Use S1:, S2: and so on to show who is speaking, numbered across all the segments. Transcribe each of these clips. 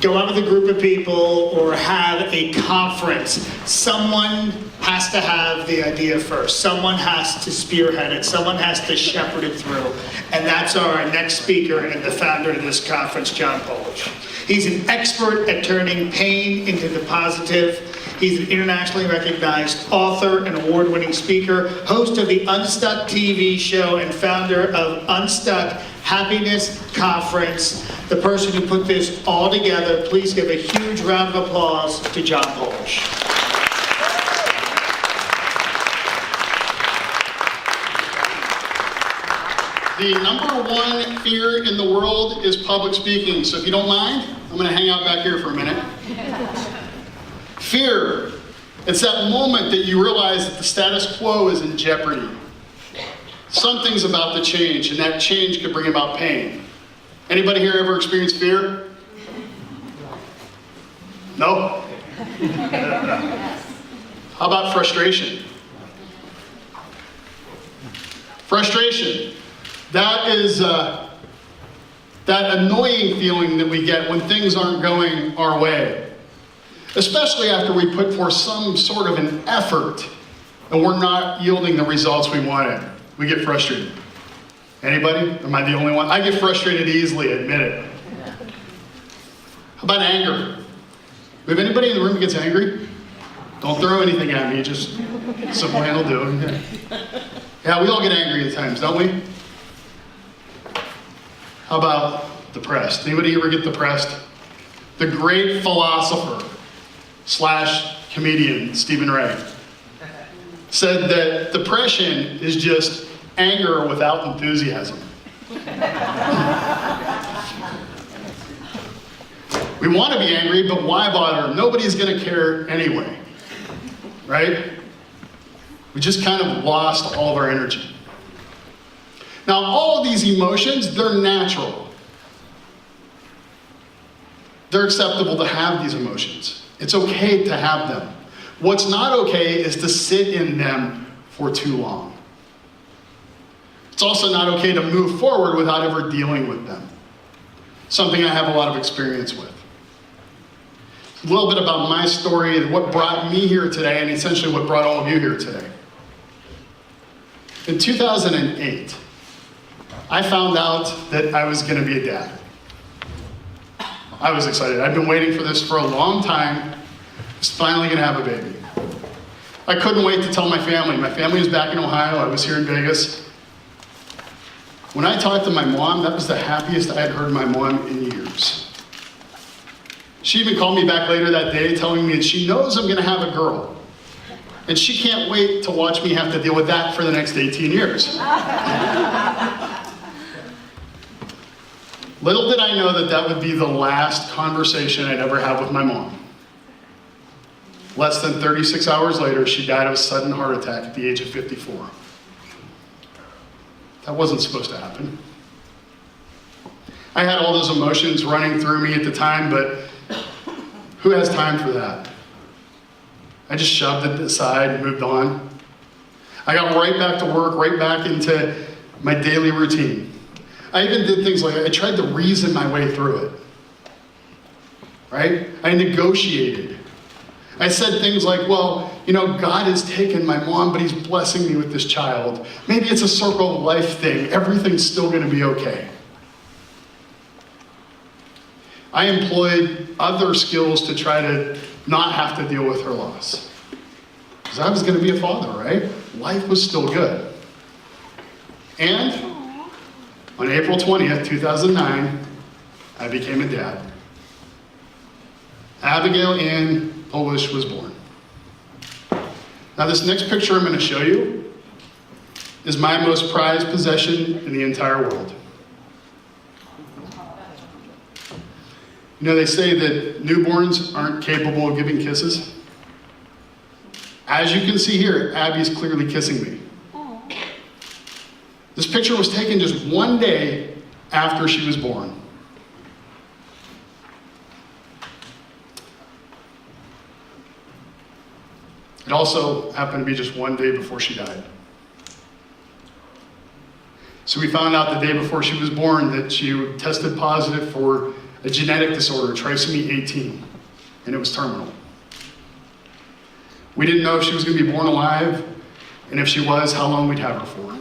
S1: go out with a group of people or have a conference, someone has to have the idea first. Someone has to spearhead it. Someone has to shepherd it through. And that's our next speaker and the founder of this conference, John Polish. He's an expert at turning pain into the positive. He's an internationally recognized author and award-winning speaker, host of the Unstuck TV show, and founder of Unstuck Happiness Conference, the person who put this all together. Please give a huge round of applause to John Polish.
S2: The number one fear in the world is public speaking. So if you don't mind, I'm going to hang out back here for a minute. Fear. It's that moment that you realize that the status quo is in jeopardy. Something's about to change, and that change could bring about pain. Anybody here ever experienced fear? No? How about frustration? Frustration. That is that annoying feeling that we get when things aren't going our way. Especially after we put forth some sort of an effort and we're not yielding the results we wanted. We get frustrated. Anybody? Am I the only one? I get frustrated easily, admit it. How about anger? We have anybody in the room who gets angry? Don't throw anything at me, just simple hand will do. Yeah, we all get angry at times, don't we? How about depressed? Anybody ever get depressed? The great philosopher / comedian, Stephen Ray, said that depression is just anger without enthusiasm. We want to be angry, but why bother? Nobody's going to care anyway, right? We just kind of lost all of our energy. Now, all of these emotions, they're natural. They're acceptable to have these emotions. It's okay to have them. What's not okay is to sit in them for too long. It's also not okay to move forward without ever dealing with them. Something I have a lot of experience with. A little bit about my story and what brought me here today, and essentially what brought all of you here today. In 2008, I found out that I was going to be a dad. I was excited. I've been waiting for this for a long time. I was finally going to have a baby. I couldn't wait to tell my family. My family was back in Ohio. I was here in Vegas. When I talked to my mom, that was the happiest I had heard my mom in years. She even called me back later that day telling me that she knows I'm going to have a girl. And she can't wait to watch me have to deal with that for the next 18 years. Little did I know that that would be the last conversation I'd ever have with my mom. Less than 36 hours later, she died of a sudden heart attack at the age of 54. That wasn't supposed to happen. I had all those emotions running through me at the time, but who has time for that? I just shoved it aside and moved on. I got right back to work, right back into my daily routine. I even did things like, I tried to reason my way through it, right? I negotiated. I said things like, well, you know, God has taken my mom, but he's blessing me with this child. Maybe it's a circle of life thing. Everything's still going to be okay. I employed other skills to try to not have to deal with her loss. Because I was going to be a father, right? Life was still good. And on April 20th, 2009, I became a dad. Abigail Ann Polish was born. Now this next picture I'm going to show you is my most prized possession in the entire world. You know, they say that newborns aren't capable of giving kisses. As you can see here, Abby's clearly kissing me. This picture was taken just one day after she was born. It also happened to be just one day before she died. So we found out the day before she was born that she tested positive for a genetic disorder, trisomy 18, and it was terminal. We didn't know if she was going to be born alive, and if she was, how long we'd have her for.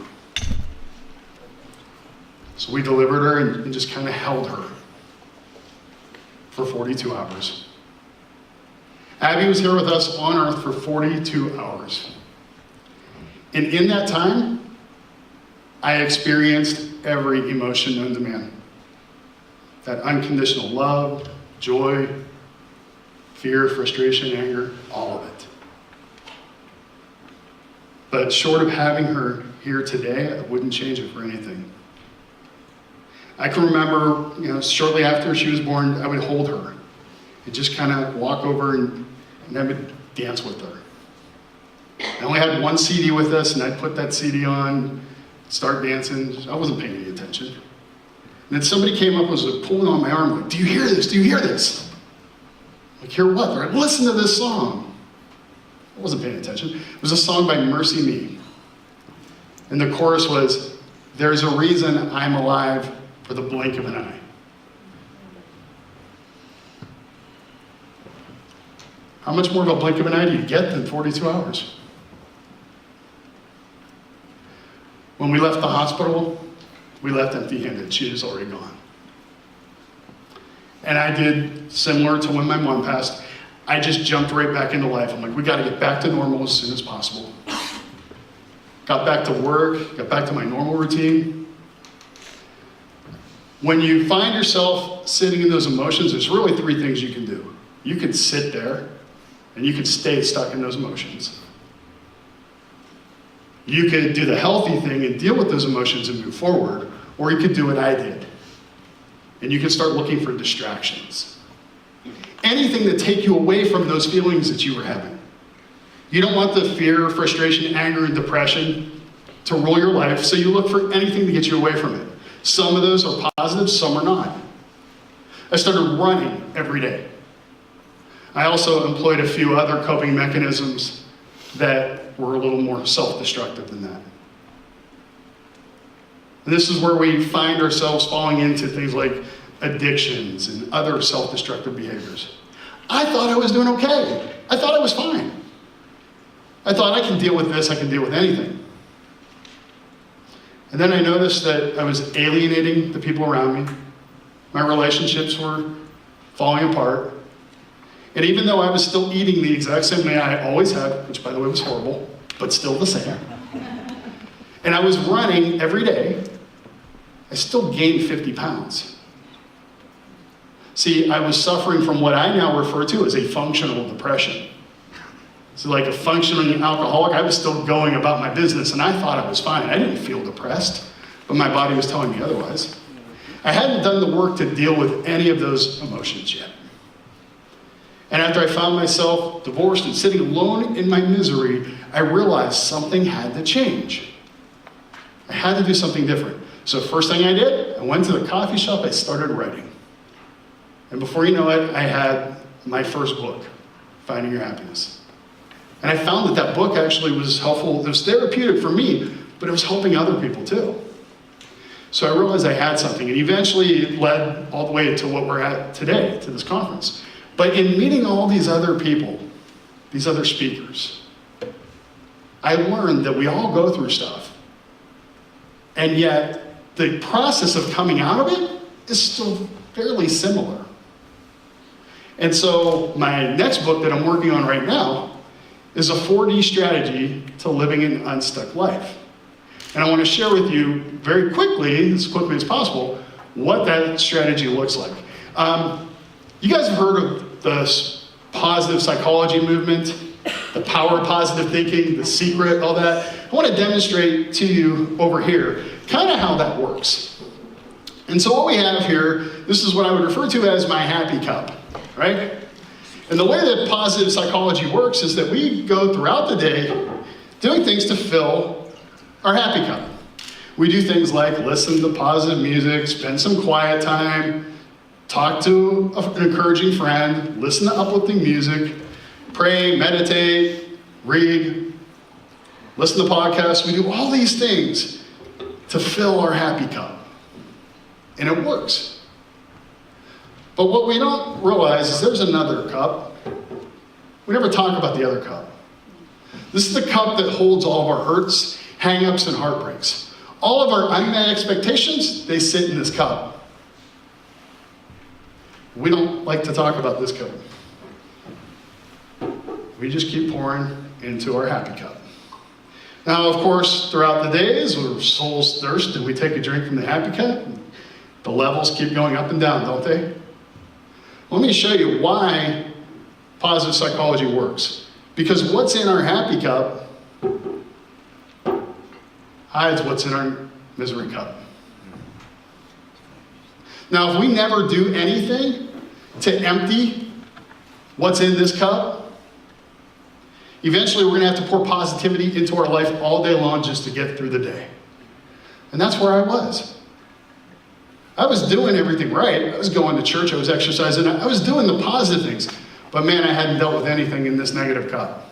S2: So we delivered her and just kind of held her for 42 hours. Abby was here with us on earth for 42 hours. And in that time, I experienced every emotion known to man. That unconditional love, joy, fear, frustration, anger, all of it. But short of having her here today, I wouldn't change it for anything. I can remember, shortly after she was born, I would hold her and just kind of walk over and I would dance with her. I only had one CD with us, and I'd put that CD on, start dancing. I wasn't paying any attention. And then somebody came up and was pulling on my arm, like, "Do you hear this? Do you hear this?" I'm like, "Hear what?" They're like, "Listen to this song." I wasn't paying attention. It was a song by Mercy Me. And the chorus was, "There's a reason I'm alive for the blink of an eye." How much more of a blink of an eye do you get than 42 hours? When we left the hospital, we left empty-handed. She was already gone. And I did similar to when my mom passed. I just jumped right back into life. I'm like, we got to get back to normal as soon as possible. Got back to work, got back to my normal routine. When you find yourself sitting in those emotions, there's really three things you can do. You could sit there, and you could stay stuck in those emotions. You could do the healthy thing and deal with those emotions and move forward, or you could do what I did. And you could start looking for distractions. Anything to take you away from those feelings that you were having. You don't want the fear, frustration, anger, and depression to rule your life, so you look for anything to get you away from it. Some of those are positive, some are not. I started running every day. I also employed a few other coping mechanisms that were a little more self-destructive than that. And this is where we find ourselves falling into things like addictions and other self-destructive behaviors. I thought I was doing okay. I thought I was fine. I thought I can deal with this, I can deal with anything. And then I noticed that I was alienating the people around me. My relationships were falling apart. And even though I was still eating the exact same way I always had, which by the way was horrible, but still the same, and I was running every day, I still gained 50 pounds. See, I was suffering from what I now refer to as a functional depression. So like a functioning alcoholic, I was still going about my business, and I thought I was fine. I didn't feel depressed, but my body was telling me otherwise. I hadn't done the work to deal with any of those emotions yet. And after I found myself divorced and sitting alone in my misery, I realized something had to change. I had to do something different. So first thing I did, I went to the coffee shop, I started writing. And before you know it, I had my first book, Finding Your Happiness. And I found that that book actually was helpful. It was therapeutic for me, but it was helping other people too. So I realized I had something, and eventually it led all the way to what we're at today, to this conference. But in meeting all these other people, these other speakers, I learned that we all go through stuff. And yet, the process of coming out of it is still fairly similar. And so, my next book that I'm working on right now is a 4D strategy to living an unstuck life. And I want to share with you very quickly, as quickly as possible, what that strategy looks like. You guys have heard of the positive psychology movement, the power of positive thinking, the secret, all that. I want to demonstrate to you over here kind of how that works. And so what we have here, this is what I would refer to as my happy cup, right? And the way that positive psychology works is that we go throughout the day doing things to fill our happy cup. We do things like listen to positive music, spend some quiet time, talk to an encouraging friend, listen to uplifting music, pray, meditate, read, listen to podcasts. We do all these things to fill our happy cup. And it works. But what we don't realize is there's another cup. We never talk about the other cup. This is the cup that holds all of our hurts, hang-ups, and heartbreaks. All of our unmet expectations, they sit in this cup. We don't like to talk about this cup. We just keep pouring into our happy cup. Now, of course, throughout the days, our souls thirst and we take a drink from the happy cup. The levels keep going up and down, don't they? Let me show you why positive psychology works. Because what's in our happy cup hides what's in our misery cup. Now, if we never do anything to empty what's in this cup, eventually we're going to have to pour positivity into our life all day long just to get through the day. And that's where I was. I was doing everything right. I was going to church, I was exercising, I was doing the positive things. But man, I hadn't dealt with anything in this negative cup.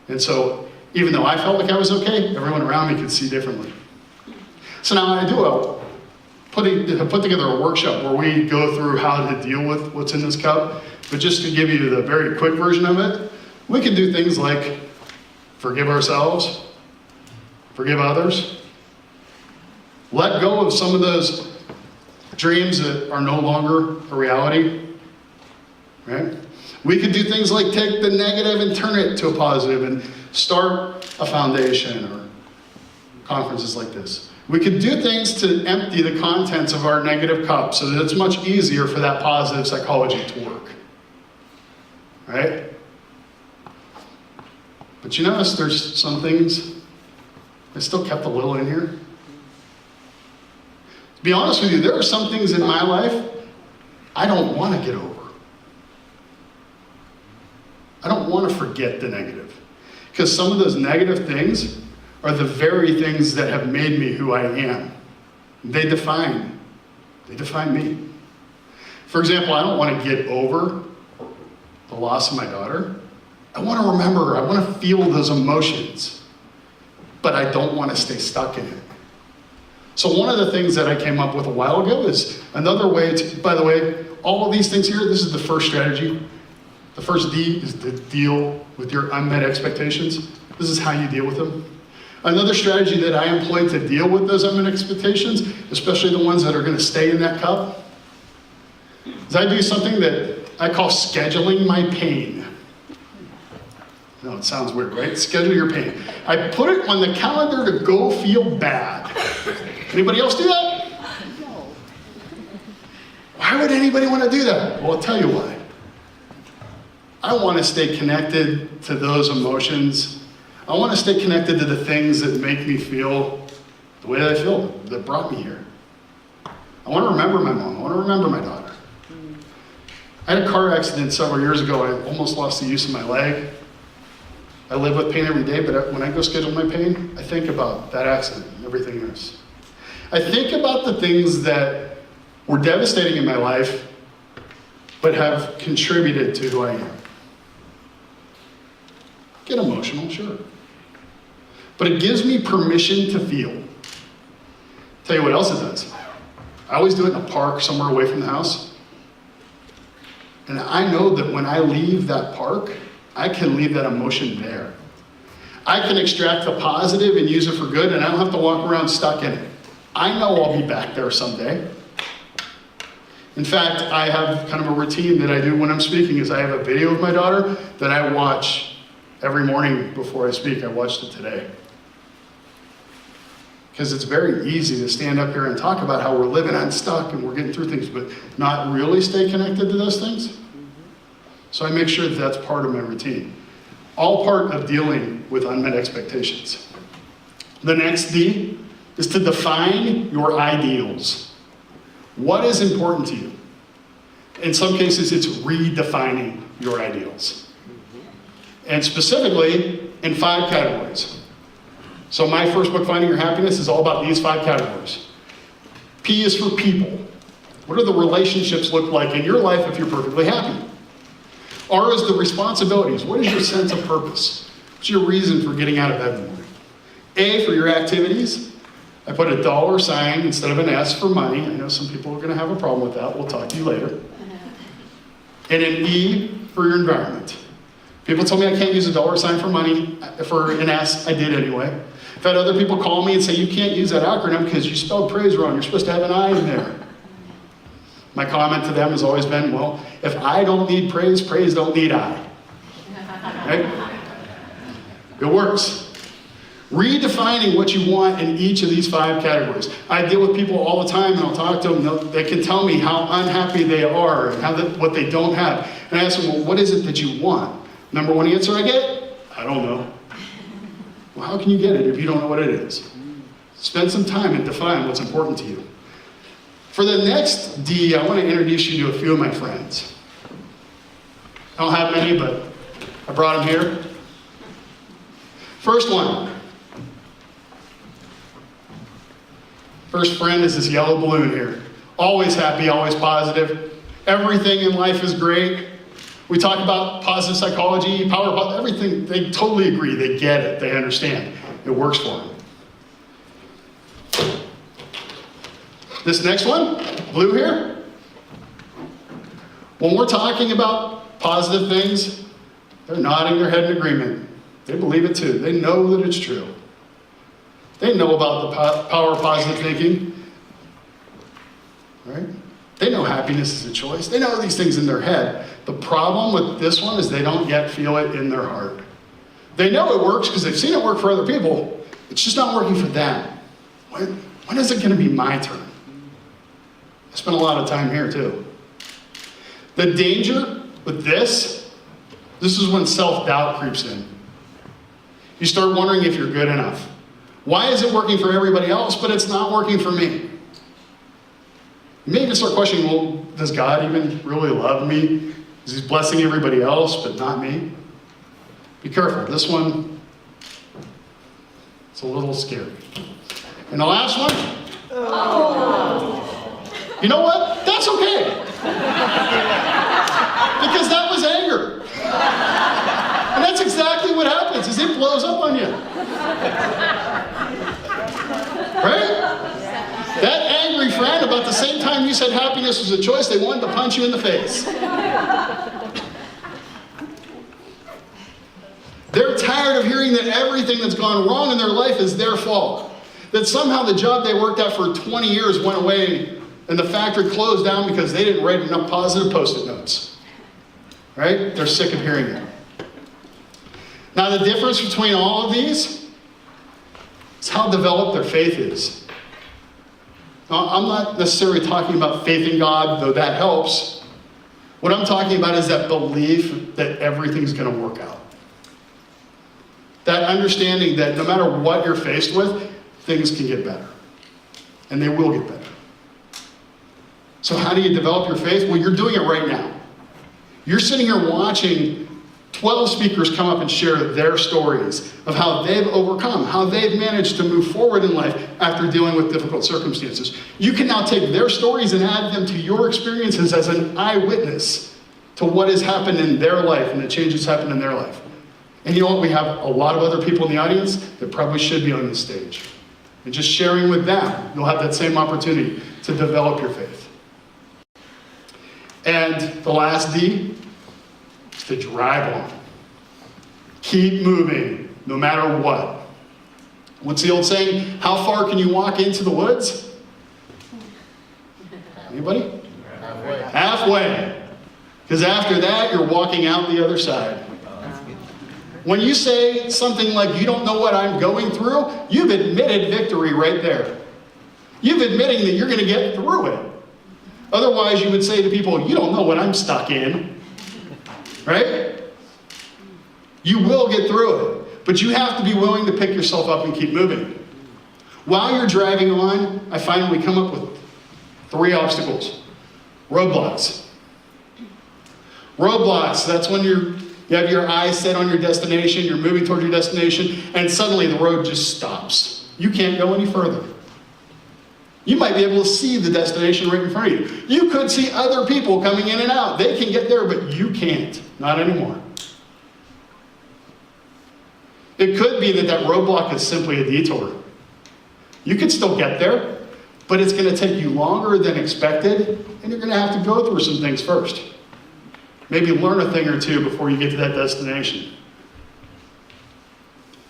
S2: And so, even though I felt like I was okay, everyone around me could see differently. So now I do put together a workshop where we go through how to deal with what's in this cup. But just to give you the very quick version of it, we can do things like forgive ourselves, forgive others, let go of some of those dreams that are no longer a reality. Right? We could do things like take the negative and turn it to a positive and start a foundation or conferences like this. We could do things to empty the contents of our negative cup so that it's much easier for that positive psychology to work. Right? But you notice there's some things I still kept a little in here. To be honest with you, there are some things in my life I don't want to get over. I don't want to forget the negative. Because some of those negative things are the very things that have made me who I am. They define me. For example, I don't want to get over the loss of my daughter. I want to remember her. I want to feel those emotions. But I don't want to stay stuck in it. So one of the things that I came up with a while ago is another way to, by the way, all of these things here, this is the first strategy. The first D is to deal with your unmet expectations. This is how you deal with them. Another strategy that I employ to deal with those unmet expectations, especially the ones that are going to stay in that cup, is I do something that I call scheduling my pain. No, it sounds weird, right? Schedule your pain. I put it on the calendar to go feel bad. Anybody else do that? No. Why would anybody want to do that? Well, I'll tell you why. I want to stay connected to those emotions. I want to stay connected to the things that make me feel the way that I feel, that brought me here. I want to remember my mom. I want to remember my daughter. I had a car accident several years ago. I almost lost the use of my leg. I live with pain every day, but when I go schedule my pain, I think about that accident and everything else. I think about the things that were devastating in my life, but have contributed to who I am. Get emotional, sure. But it gives me permission to feel. Tell you what else it does. I always do it in a park somewhere away from the house. And I know that when I leave that park, I can leave that emotion there. I can extract the positive and use it for good, and I don't have to walk around stuck in it. I know I'll be back there someday. In fact, I have kind of a routine that I do when I'm speaking is I have a video of my daughter that I watch every morning before I speak. I watched it today. Because it's very easy to stand up here and talk about how we're living unstuck and we're getting through things, but not really stay connected to those things. So I make sure that that's part of my routine. All part of dealing with unmet expectations. The next D is to define your ideals. What is important to you? In some cases, it's redefining your ideals. And specifically, in 5 categories. So my first book, Finding Your Happiness, is all about these 5 categories. P is for people. What do the relationships look like in your life if you're perfectly happy? R is the responsibilities. What is your sense of purpose? What's your reason for getting out of bed in the morning? A for your activities. I put a dollar sign instead of an S for money. I know some people are going to have a problem with that. We'll talk to you later. And an E for your environment. People told me I can't use a dollar sign for money, for an S. I did anyway. I've had other people call me and say, you can't use that acronym because you spelled praise wrong. You're supposed to have an I in there. My comment to them has always been, well, if I don't need praise, praise don't need I. Right? It works. Redefining what you want in each of these 5 categories. I deal with people all the time, and I'll talk to them. They can tell me how unhappy they are and what they don't have. And I ask them, well, what is it that you want? Number one answer I get, I don't know. Well, how can you get it if you don't know what it is? Spend some time and define what's important to you. For the next D, I want to introduce you to a few of my friends. I don't have many, but I brought them here. First one. First friend is this yellow balloon here. Always happy, always positive. Everything in life is great. We talk about positive psychology, everything. They totally agree. They get it. They understand. It works for them. This next one, blue here. When we're talking about positive things, they're nodding their head in agreement. They believe it too. They know that it's true. They know about the power of positive thinking, right? They know happiness is a choice. They know these things in their head. The problem with this one is they don't yet feel it in their heart. They know it works because they've seen it work for other people. It's just not working for them. When is it going to be my turn? I spent a lot of time here too. The danger with this is when self-doubt creeps in. You start wondering if you're good enough. Why is it working for everybody else, but it's not working for me? You may even start questioning, well, does God even really love me? Is he blessing everybody else, but not me? Be careful. This one, it's a little scary. And the last one? Oh. You know what? That's okay. Because that was anger. And that's exactly what happens, is it blows up on you. Right? That angry friend, about the same time you said happiness was a choice, they wanted to punch you in the face. They're tired of hearing that everything that's gone wrong in their life is their fault. That somehow the job they worked at for 20 years went away and the factory closed down because they didn't write enough positive Post-it notes. Right? They're sick of hearing it. Now the difference between all of these is how developed their faith is. Now, I'm not necessarily talking about faith in God, though that helps. What I'm talking about is that belief that everything's going to work out. That understanding that no matter what you're faced with, things can get better. And they will get better. So how do you develop your faith? Well, you're doing it right now. You're sitting here watching 12 speakers come up and share their stories of how they've overcome, how they've managed to move forward in life after dealing with difficult circumstances. You can now take their stories and add them to your experiences as an eyewitness to what has happened in their life and the changes happened in their life. And you know what? We have a lot of other people in the audience that probably should be on this stage. And just sharing with them, you'll have that same opportunity to develop your faith. And the last D is to drive on. Keep moving, no matter what. What's the old saying? How far can you walk into the woods? Anybody?
S3: Halfway.
S2: Halfway. Because after that, you're walking out the other side. When you say something like, you don't know what I'm going through, you've admitted victory right there. You've admitting that you're going to get through it. Otherwise, you would say to people, you don't know what I'm stuck in. Right? You will get through it. But you have to be willing to pick yourself up and keep moving. While you're driving on, I find we come up with 3 obstacles. Roadblocks. Roadblocks, that's when you have your eyes set on your destination, you're moving towards your destination, and suddenly the road just stops. You can't go any further. You might be able to see the destination right in front of you. You could see other people coming in and out. They can get there, but you can't. Not anymore. It could be that roadblock is simply a detour. You can still get there, but it's going to take you longer than expected, and you're going to have to go through some things first. Maybe learn a thing or two before you get to that destination.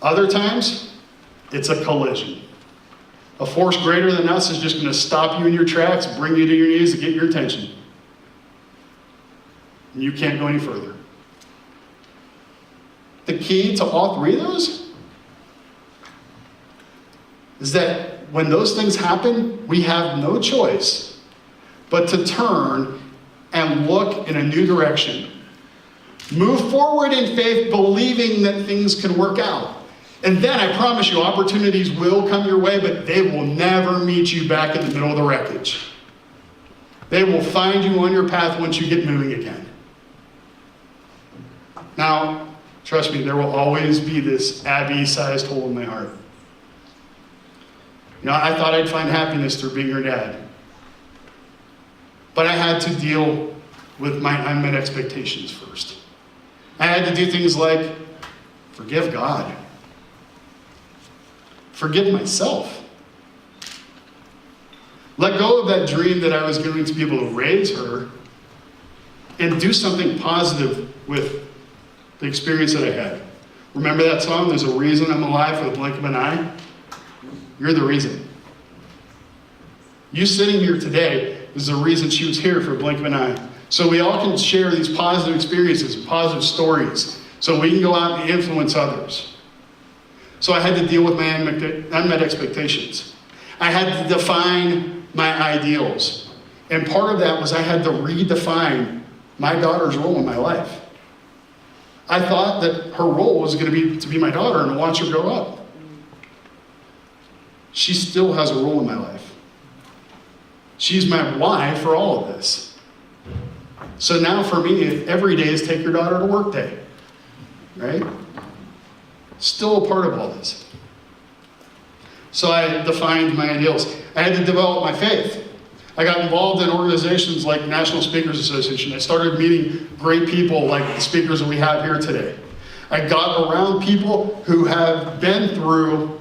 S2: Other times, it's a collision. A force greater than us is just going to stop you in your tracks, bring you to your knees to get your attention. And you can't go any further. The key to all three of those is that when those things happen, we have no choice but to turn and look in a new direction. Move forward in faith, believing that things can work out. And then I promise you, opportunities will come your way, but they will never meet you back in the middle of the wreckage. They will find you on your path once you get moving again. Now, trust me, there will always be this Abby-sized hole in my heart. You know, I thought I'd find happiness through being her dad. But I had to deal with my unmet expectations first. I had to do things like forgive God. Forgive myself. Let go of that dream that I was going to be able to raise her and do something positive with the experience that I had. Remember that song, There's a Reason I'm Alive for the blink of an eye? You're the reason. You sitting here today is the reason she was here for a blink of an eye. So we all can share these positive experiences, positive stories, so we can go out and influence others. So I had to deal with my unmet expectations. I had to define my ideals. And part of that was I had to redefine my daughter's role in my life. I thought that her role was going to be my daughter and to watch her grow up. She still has a role in my life. She's my why for all of this. So now for me, every day is take your daughter to work day, right? Still a part of all this. So I defined my ideals. I had to develop my faith. I got involved in organizations like National Speakers Association. I started meeting great people like the speakers that we have here today. I got around people who have been through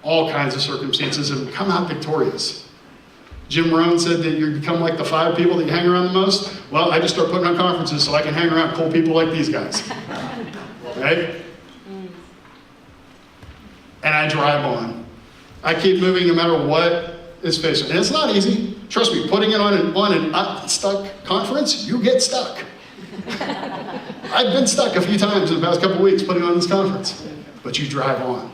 S2: all kinds of circumstances and come out victorious. Jim Rohn said that you become like the 5 people that you hang around the most. Well, I just start putting on conferences so I can hang around cool people like these guys. Right? And I drive on. I keep moving no matter what is facing. And it's not easy. Trust me, putting it on an unstuck conference, you get stuck. I've been stuck a few times in the past couple of weeks putting on this conference. But you drive on.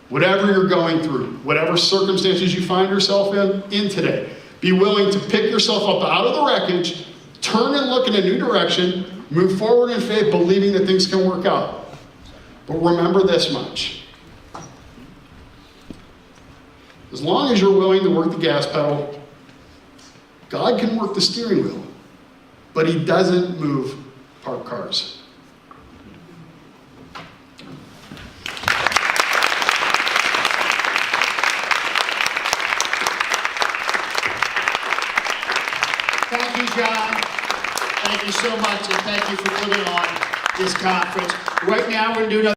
S2: Whatever you're going through, whatever circumstances you find yourself in today, be willing to pick yourself up out of the wreckage, turn and look in a new direction, move forward in faith, believing that things can work out. But remember this much. As long as you're willing to work the gas pedal, God can work the steering wheel, but He doesn't move parked cars.
S1: Thank you, John. Thank you so much, and thank you for putting on this conference. Right now, we're going to do another